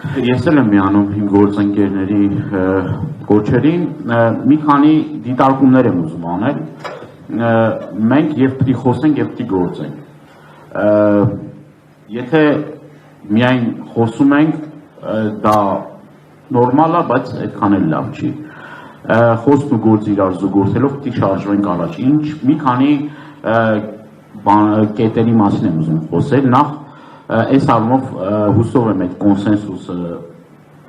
Ես էլ եմ միանում իմ գործընկերների կոչերին, մի քանի դիտարկումներ եմ ուզում անել, մենք և պիտի խոսենք և պիտի գործենք, եթե միայն խոսում ենք, դա նորմալ է, բայց այդքան էլ լավ չի, խոսքն ու գործը իրար զուգորդելով պիտի շարժվենք առաջ, մի քանի կետերի մասին եմ ուզում խոսել, նախ այս առումով հուսով եմ այդ կոնսենսուսը,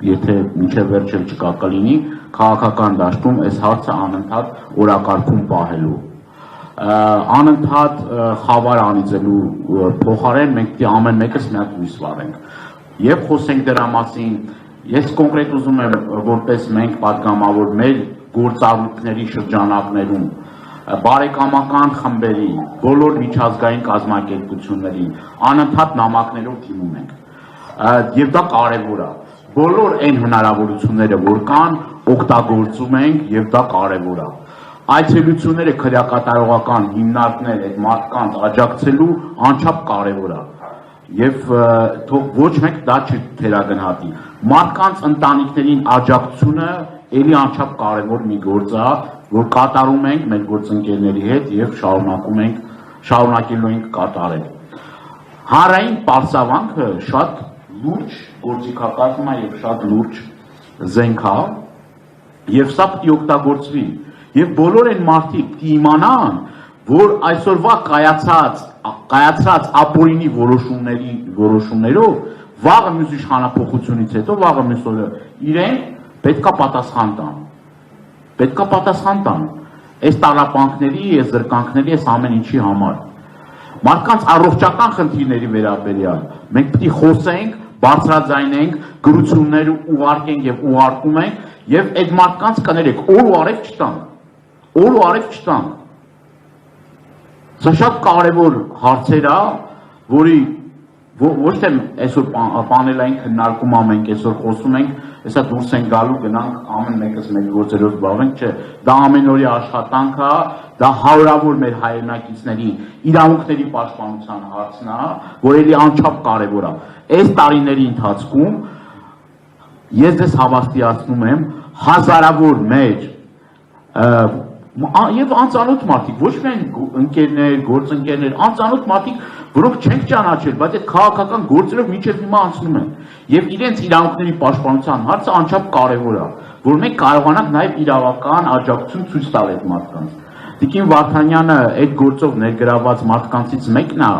եթե մինչև վերջ էլ չկա կլինի, քաղաքական դաշտում այս հարցը անընդհատ օրակարգում պահելու, անընդհատ խավար անիծելու փոխարեն մենք պիտի ամեն մեկս մի հատ լույս վառենք եւ խոսենք դրա մասին, ես կոնկրետ ուզում եմ որպես մենք պատգամավոր մեր գործառույթների շրջանակներում բարեկամական խմբերի, բոլոր միջազգային կազմակերպություններին անընդհատ նամակներով դիմում ենք եւ դա կարեւոր է բոլոր այն հնարավորությունները որ կան օգտագործում ենք եւ դա կարեւոր է այցելությունները քրեակատարողական հիմնարկներ այդ մարդկանց աջակցելու անչափ կարեւոր է եւ թող ոչ մեկ դա չթերագնահատի մարդկանց ընտանիքներին աջակցությունը ելի անչափ կարեւոր մի գործ է որ կատարում ենք մեր գործընկերների հետ եւ շարունակելու ենք կատարել հանրային պարսավանքը շատ լուրջ գործիքակազմ է եւ շատ լուրջ զենք է եւ սա պիտի օգտագործվի եւ բոլոր այն մարդիկ պիտի իմանան որ այսօրվա կայացած ապօրինի որոշումներով վաղը մյուս իշխանափոխությունից հետո վաղը մյուս օրը իրենք պետքա պատասխան տան այս տառապանքների, այս զրկանքների, այս ամեն ինչի համար մարդկանց առողջական խնդիրների վերաբերյալ մենք պիտի խոսենք բարձրաձայնենք, գրություններ ուղարկենք եւ ուղարկում ենք եւ այդ մարդկանց կներեք օր ու արև չտանք Սա շատ կարևոր հարցեր է, որի ոչ թե այսօր պանելային քննարկում մենք այսօր խոսում ենք, հեսա դուրս ենք գալու գնանք ամեն մեկս մեր գործերով զբաղվենք, չէ, դա ամենօրյա աշխատանք է, դա հարյուրավոր մեր հայրենակիցների իրավունքների պաշտպանության հարցն է, որ էլի անչափ կարևոր է։ Այս տարիների ընթացքում ես ձեզ հավաստիացնում եմ հազարավոր մեր եւ անծանոթ մարդիկ, ոչ միայն ընկերներ, գործընկերներ, անծանոթ մարդիկ, որոնք չենք ճանաչել, բայց այդ քաղաքական գործերով մինչև հիմա անցնում են։ Եվ իրենց իրավունքների պաշտպանության հարցը անչափ կարևոր է, որ մենք կարողանանք նաեւ իրավական աջակցություն ցույց տալ այդ մարդկանց։ Տիկին Վարդանյանը այդ գործով ներգրավված մարդկանցից մեկն է,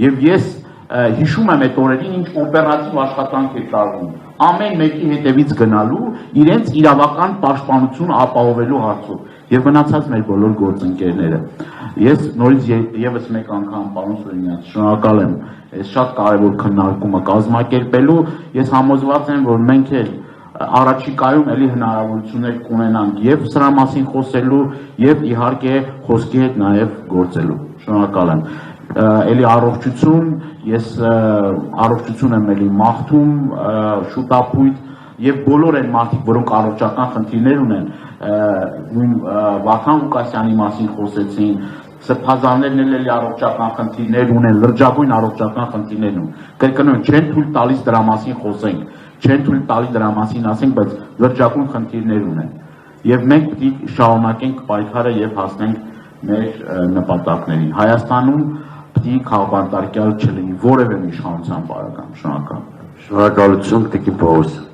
եւ ես հիշում եմ այդ օրերին ինչ օպերատիվ աշխատանք է տարվում։ Ամեն մեկի հետևից գնալու իրենց իրավական պաշտպանություն ապահովելու հարցով եւ մնացած մեր բոլոր գործընկերները։ Ես նորից եւս մեկ անգամ պարոն Սուրենյան շնորհակալ եմ այս շատ կարեւոր քննարկումը կազմակերպելու։ Ես համոզված եմ, որ մենք էլ առաջիկայում էլի հնարավորություններ կունենանք եւ սրա մասին խոսելու եւ իհարկե խոսքի հետ նաեւ գործելու։ Շնորհակալ եմ։ Էլի առողջություն, ես առողջություն եմ էլի մաղթում, շուտապույտ եւ բոլոր այն մարդիկ, որոնք առողջական խնդիրներ ունեն, նույն Վախան Ղուկասյանի մասին խոսեցին, սրբազաններն էլ էլի առողջական խնդիրներ ունեն, լրջագույն առողջական խնդիրներ ունեն։ Կրկնում եմ, չեն թույլ տալիս դրա մասին խոսենք, չեն թույլ տալիս դրա մասին ասենք, բայց լրջագույն խնդիրներ ունեն։ Եվ մենք պիտի շարունակենք պայքարը եւ հասնենք մեր նպատակներին։ Հայաստանում պիտի քաղաքապետարան չլինի որևէ իշխանության բարեկամ, շնորհակալ։ Շնորհակալություն, Տիկին Պողոսյան։